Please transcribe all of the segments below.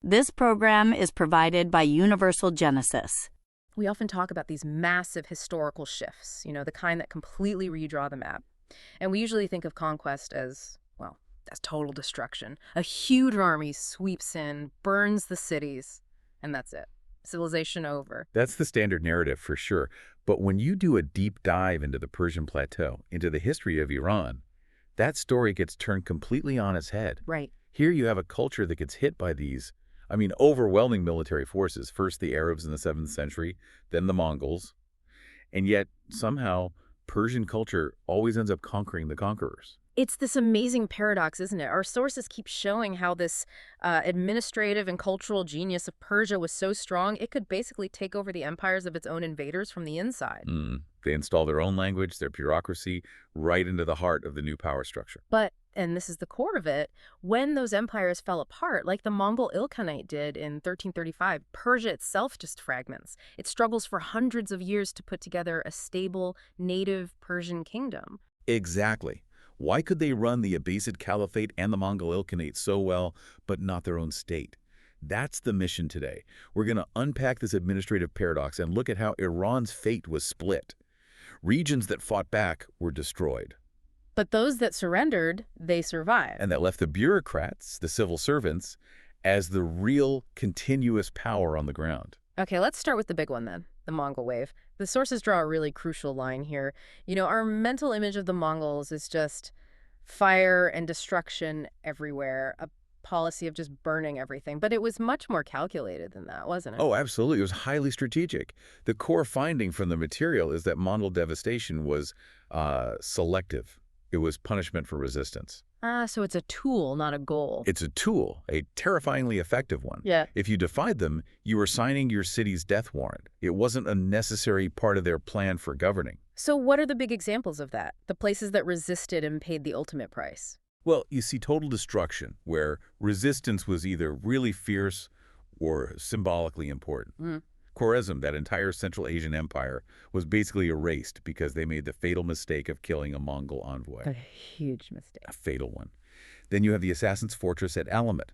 This program is provided by Universal Genesis. We often talk about these massive historical shifts, the kind that completely redraw the map. And we usually think of conquest as, well, as total destruction. A huge army sweeps in, burns the cities, and that's it. Civilization over. That's the standard narrative for sure. But when you do a deep dive into the Persian plateau, into the history of Iran, that story gets turned completely on its head. Right. Here you have a culture that gets hit by these, overwhelming military forces. First the Arabs in the 7th century, then the Mongols. And yet, somehow, Persian culture always ends up conquering the conquerors. It's this amazing paradox, isn't it? Our sources keep showing how this administrative and cultural genius of Persia was so strong, it could basically take over the empires of its own invaders from the inside. They install their own language, their bureaucracy, right into the heart of the new power structure. But, and this is the core of it, when those empires fell apart, like the Mongol Ilkhanate did in 1335, Persia itself just fragments. It struggles for hundreds of years to put together a stable, native Persian kingdom. Exactly. Why could they run the Abbasid Caliphate and the Mongol Ilkhanate so well, but not their own state? That's the mission today. We're going to unpack this administrative paradox and look at how Iran's fate was split. Regions that fought back were destroyed. But those that surrendered, they survived. And that left the bureaucrats, the civil servants, as the real continuous power on the ground. Okay, let's start with the big one then, the Mongol wave. The sources draw a really crucial line here. Our mental image of the Mongols is just fire and destruction everywhere, a policy of just burning everything. But it was much more calculated than that, wasn't it? Oh, absolutely. It was highly strategic. The core finding from the material is that Mongol devastation was selective. It was punishment for resistance. So it's a tool, not a goal. It's a tool, a terrifyingly effective one. Yeah. If you defied them, you were signing your city's death warrant. It wasn't a necessary part of their plan for governing. So what are the big examples of that? The places that resisted and paid the ultimate price? Well, you see total destruction, where resistance was either really fierce or symbolically important. Khwarezm, that entire Central Asian empire, was basically erased because they made the fatal mistake of killing a Mongol envoy. A huge mistake. A fatal one. Then you have the Assassin's Fortress at Alamet.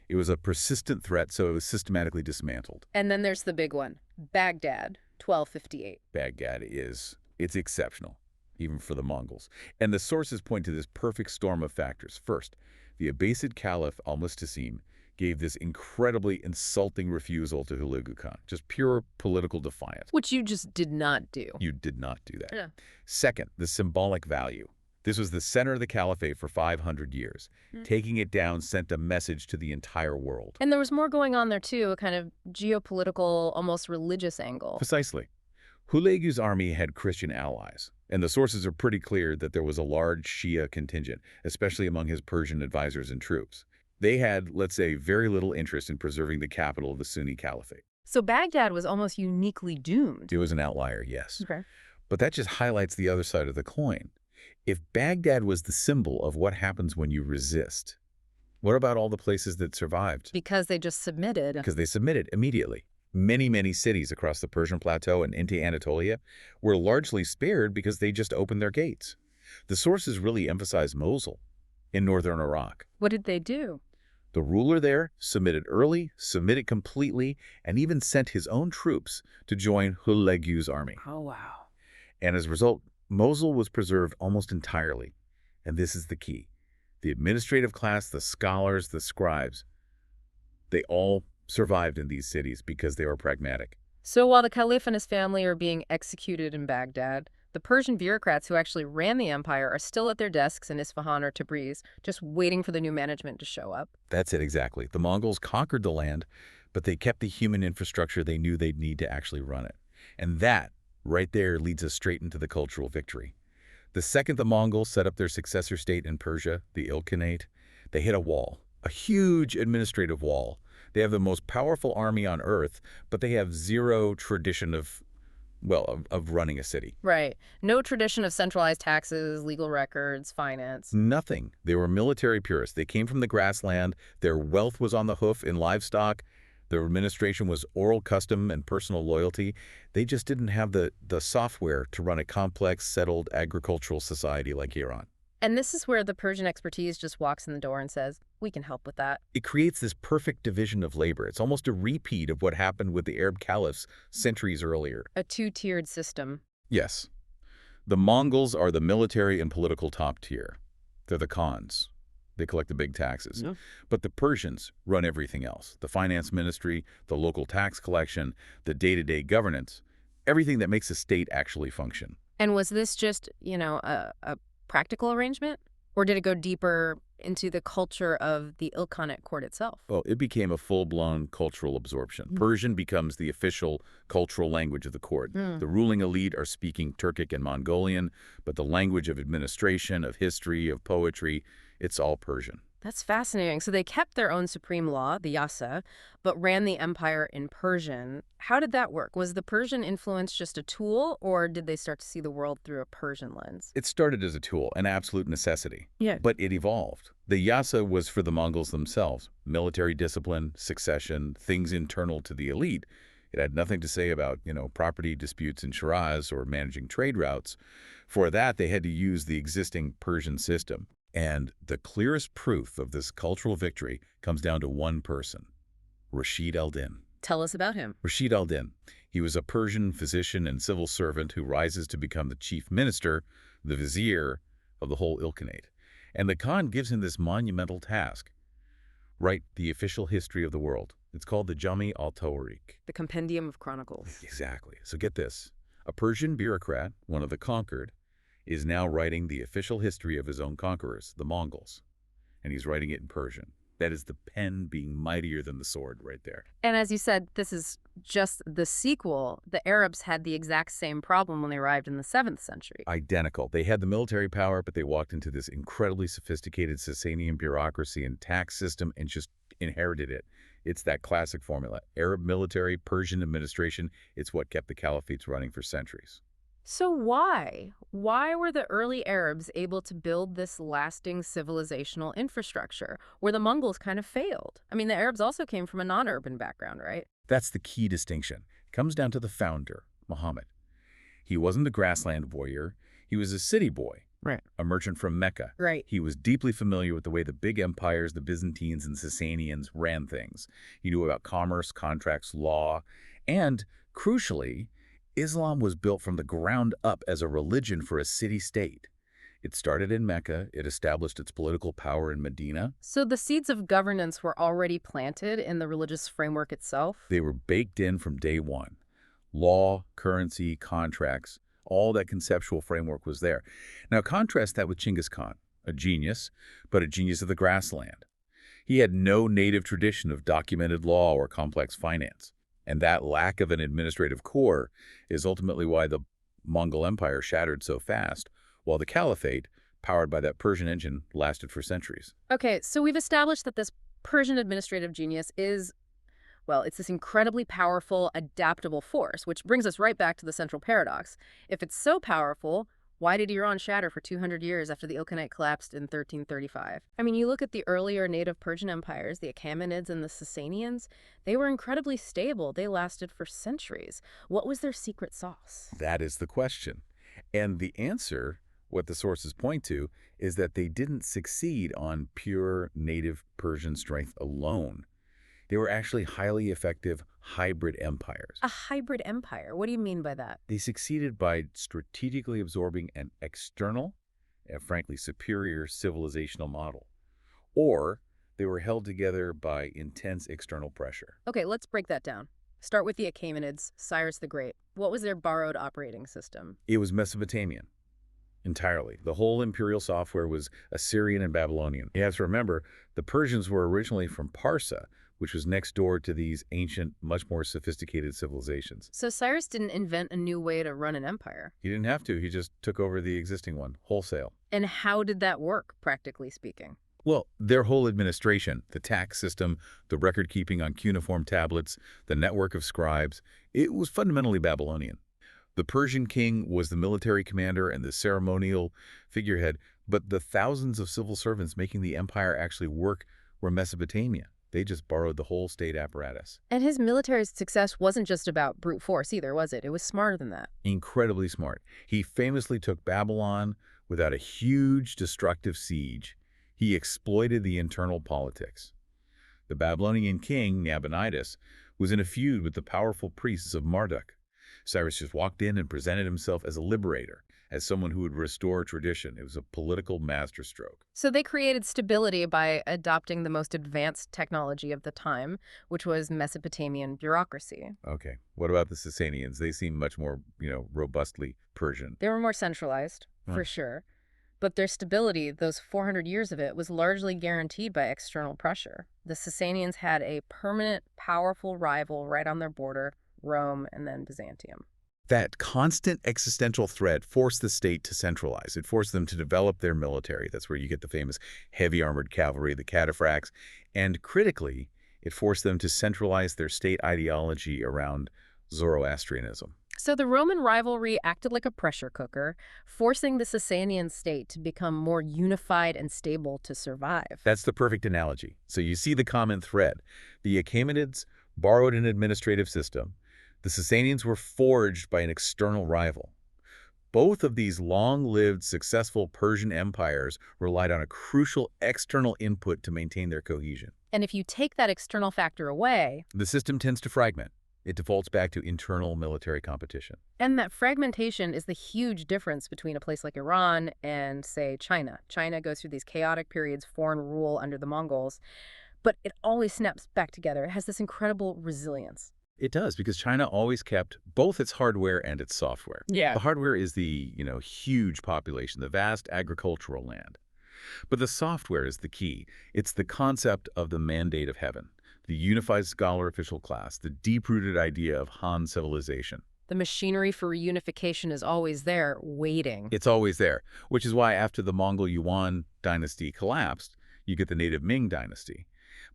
It was a persistent threat, so it was systematically dismantled. And then there's the big one, Baghdad, 1258. Baghdad it's exceptional, even for the Mongols. And the sources point to this perfect storm of factors. First, the Abbasid Caliph al-Mustasim gave this incredibly insulting refusal to Hulagu Khan, just pure political defiance. Which you just did not do. You did not do that. Yeah. Second, the symbolic value. This was the center of the caliphate for 500 years. Taking it down sent a message to the entire world. And there was more going on there, too, a kind of geopolitical, almost religious angle. Precisely. Hulagu's army had Christian allies, and the sources are pretty clear that there was a large Shia contingent, especially among his Persian advisors and troops. They had, let's say, very little interest in preserving the capital of the Sunni Caliphate. So Baghdad was almost uniquely doomed. It was an outlier, yes. Okay. But that just highlights the other side of the coin. If Baghdad was the symbol of what happens when you resist, what about all the places that survived? Because they just submitted. Because they submitted immediately. Many, many cities across the Persian plateau and into Anatolia were largely spared because they just opened their gates. The sources really emphasize Mosul in northern Iraq. What did they do? The ruler there submitted early, submitted completely, and even sent his own troops to join Hulagu's army. Oh, wow. And as a result, Mosul was preserved almost entirely. And this is the key. The administrative class, the scholars, the scribes, they all survived in these cities because they were pragmatic. So while the Caliph and his family are being executed in Baghdad, the Persian bureaucrats who actually ran the empire are still at their desks in Isfahan or Tabriz, just waiting for the new management to show up. That's it exactly. The Mongols conquered the land, but they kept the human infrastructure they knew they'd need to actually run it. And that, right there, leads us straight into the cultural victory. The second the Mongols set up their successor state in Persia, the Ilkhanate, they hit a wall, a huge administrative wall. They have the most powerful army on earth, but they have zero tradition of running a city. Right. No tradition of centralized taxes, legal records, finance. Nothing. They were military purists. They came from the grassland. Their wealth was on the hoof in livestock. Their administration was oral custom and personal loyalty. They just didn't have the software to run a complex, settled agricultural society like Iran. And this is where the Persian expertise just walks in the door and says, we can help with that. It creates this perfect division of labor. It's almost a repeat of what happened with the Arab caliphs centuries earlier. A two-tiered system. Yes. The Mongols are the military and political top tier. They're the Khans. They collect the big taxes. Yeah. But the Persians run everything else. The finance ministry, the local tax collection, the day-to-day governance, everything that makes a state actually function. And was this just, a practical arrangement? Or did it go deeper into the culture of the Ilkhanate court itself? Well, it became a full-blown cultural absorption. Persian becomes the official cultural language of the court. The ruling elite are speaking Turkic and Mongolian, but the language of administration, of history, of poetry, it's all Persian. That's fascinating. So they kept their own supreme law, the Yasa, but ran the empire in Persian. How did that work? Was the Persian influence just a tool, or did they start to see the world through a Persian lens? It started as a tool, an absolute necessity. Yeah. But it evolved. The Yasa was for the Mongols themselves. Military discipline, succession, things internal to the elite. It had nothing to say about, property disputes in Shiraz or managing trade routes. For that, they had to use the existing Persian system. And the clearest proof of this cultural victory comes down to one person, Rashid al-Din. Tell us about him. Rashid al-Din. He was a Persian physician and civil servant who rises to become the chief minister, the vizier of the whole Ilkhanate. And the Khan gives him this monumental task. Write the official history of the world. It's called the Jami al-Tawariq. The Compendium of Chronicles. Exactly. So get this. A Persian bureaucrat, one of the conquered, is now writing the official history of his own conquerors, the Mongols. And he's writing it in Persian. That is the pen being mightier than the sword right there. And as you said, this is just the sequel. The Arabs had the exact same problem when they arrived in the 7th century. Identical. They had the military power, but they walked into this incredibly sophisticated Sasanian bureaucracy and tax system and just inherited it. It's that classic formula. Arab military, Persian administration. It's what kept the caliphates running for centuries. So why? Why were the early Arabs able to build this lasting civilizational infrastructure where the Mongols kind of failed? I mean, the Arabs also came from a non-urban background, right? That's the key distinction. It comes down to the founder, Muhammad. He wasn't a grassland warrior. He was a city boy, Right. a merchant from Mecca. Right. He was deeply familiar with the way the big empires, the Byzantines and Sasanians, ran things. He knew about commerce, contracts, law, and, crucially, Islam was built from the ground up as a religion for a city-state. It started in Mecca. It established its political power in Medina. So the seeds of governance were already planted in the religious framework itself? They were baked in from day one. Law, currency, contracts, all that conceptual framework was there. Now contrast that with Genghis Khan, a genius, but a genius of the grassland. He had no native tradition of documented law or complex finance. And that lack of an administrative core is ultimately why the Mongol Empire shattered so fast, while the Caliphate, powered by that Persian engine, lasted for centuries. Okay, so we've established that this Persian administrative genius is, well, it's this incredibly powerful, adaptable force, which brings us right back to the central paradox. If it's so powerful, why did Iran shatter for 200 years after the Ilkhanate collapsed in 1335? I mean, you look at the earlier native Persian empires, the Achaemenids and the Sasanians, they were incredibly stable. They lasted for centuries. What was their secret sauce? That is the question. And the answer, what the sources point to, is that they didn't succeed on pure native Persian strength alone. They were actually highly effective hybrid empires. A hybrid empire? What do you mean by that? They succeeded by strategically absorbing an external and frankly superior civilizational model. Or they were held together by intense external pressure. Okay, let's break that down. Start with the Achaemenids, Cyrus the Great. What was their borrowed operating system? It was Mesopotamian. Entirely. The whole imperial software was Assyrian and Babylonian. You have to remember, the Persians were originally from Parsa, which was next door to these ancient, much more sophisticated civilizations. So Cyrus didn't invent a new way to run an empire. He didn't have to. He just took over the existing one, wholesale. And how did that work, practically speaking? Well, their whole administration, the tax system, the record-keeping on cuneiform tablets, the network of scribes, it was fundamentally Babylonian. The Persian king was the military commander and the ceremonial figurehead, but the thousands of civil servants making the empire actually work were Mesopotamia. They just borrowed the whole state apparatus. And his military success wasn't just about brute force either, was it? It was smarter than that. Incredibly smart. He famously took Babylon Without a huge destructive siege, he exploited the internal politics. The Babylonian king, Nabonidus, was in a feud with the powerful priests of Marduk. Cyrus just walked in and presented himself as a liberator, as someone who would restore tradition. It was a political masterstroke. So they created stability by adopting the most advanced technology of the time, which was Mesopotamian bureaucracy. Okay, what about the Sasanians? They seem much more, robustly Persian. They were more centralized, for sure. But their stability, those 400 years of it, was largely guaranteed by external pressure. The Sasanians had a permanent, powerful rival right on their border, Rome and then Byzantium. That constant existential threat forced the state to centralize. It forced them to develop their military. That's where you get the famous heavy armored cavalry, the cataphracts. And critically, it forced them to centralize their state ideology around Zoroastrianism. So the Roman rivalry acted like a pressure cooker, forcing the Sasanian state to become more unified and stable to survive. That's the perfect analogy. So you see the common thread. The Achaemenids borrowed an administrative system. The Sasanians were forged by an external rival. Both of these long-lived, successful Persian empires relied on a crucial external input to maintain their cohesion. And if you take that external factor away, The system tends to fragment. It defaults back to internal military competition. and that fragmentation is the huge difference between a place like Iran and, say, China. China goes through these chaotic periods, foreign rule under the Mongols, but it always snaps back together. It has this incredible resilience. It does, because China always kept both its hardware and its software. Yeah. The hardware is the, huge population, the vast agricultural land. But the software is the key. It's the concept of the mandate of heaven, the unified scholar official class, the deep-rooted idea of Han civilization. The machinery for reunification is always there, waiting. It's always there, which is why after the Mongol Yuan dynasty collapsed, you get the native Ming dynasty.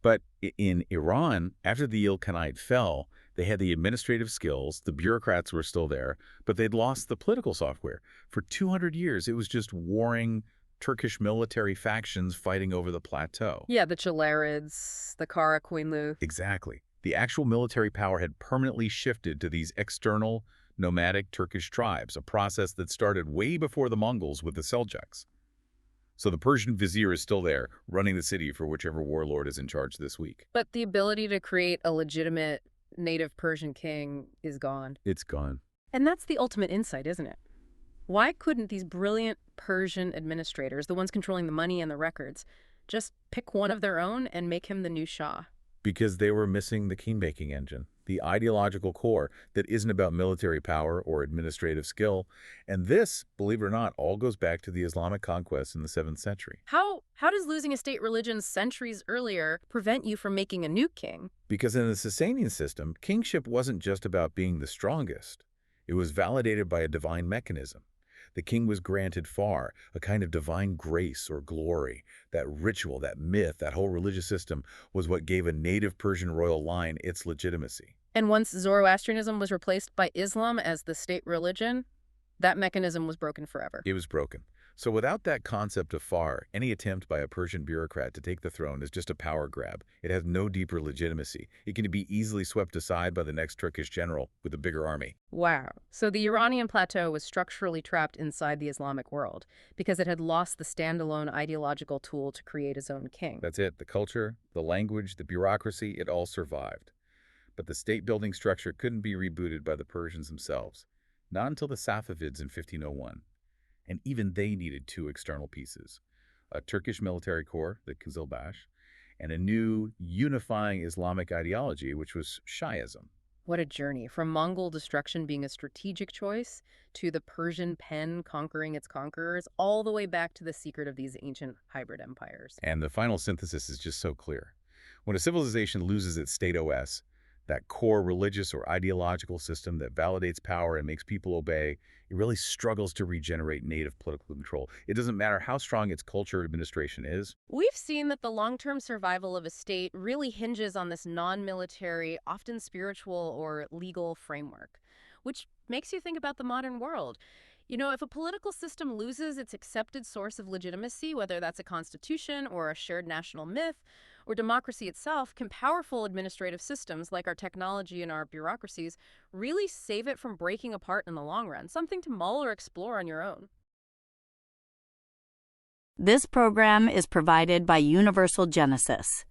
But in Iran, after the Ilkhanate fell, they had the administrative skills, the bureaucrats were still there, but they'd lost the political software. For 200 years, it was just warring Turkish military factions fighting over the plateau. Yeah, the Chalerids, the Kara Koyunlu. Exactly. The actual military power had permanently shifted to these external, nomadic Turkish tribes, a process that started way before the Mongols with the Seljuks. So the Persian vizier is still there, running the city for whichever warlord is in charge this week. But the ability to create a legitimate native Persian king is gone. It's gone. And that's the ultimate insight, isn't it? Why couldn't these brilliant Persian administrators, the ones controlling the money and the records, just pick one of their own and make him the new Shah? Because they were missing the king-making engine, the ideological core that isn't about military power or administrative skill. And this, believe it or not, all goes back to the Islamic conquest in the 7th century. How does losing a state religion centuries earlier prevent you from making a new king? Because in the Sasanian system, kingship wasn't just about being the strongest. It was validated by a divine mechanism. The king was granted far, a kind of divine grace or glory. That ritual, that myth, that whole religious system was what gave a native Persian royal line its legitimacy. And once Zoroastrianism was replaced by Islam as the state religion, that mechanism was broken forever. It was broken. So without that concept of far, any attempt by a Persian bureaucrat to take the throne is just a power grab. It has no deeper legitimacy. It can be easily swept aside by the next Turkish general with a bigger army. Wow. So the Iranian plateau was structurally trapped inside the Islamic world because it had lost the standalone ideological tool to create its own king. That's it. The culture, the language, the bureaucracy, it all survived. But the state-building structure couldn't be rebooted by the Persians themselves, not until the Safavids in 1501. And even they needed two external pieces, a Turkish military corps, the Kızılbaş, and a new unifying Islamic ideology, which was Shi'ism. What a journey, from Mongol destruction being a strategic choice to the Persian pen conquering its conquerors, all the way back to the secret of these ancient hybrid empires. And the final synthesis is just so clear. When a civilization loses its state OS, that core religious or ideological system that validates power and makes people obey, it really struggles to regenerate native political control. It doesn't matter how strong its culture administration is. We've seen that the long-term survival of a state really hinges on this non-military, often spiritual or legal framework, which makes you think about the modern world. You know, if a political system loses its accepted source of legitimacy, whether that's a constitution or a shared national myth, or democracy itself, can powerful administrative systems like our technology and our bureaucracies really save it from breaking apart in the long run? Something to mull or explore on your own. This program is provided by Universal Genesis.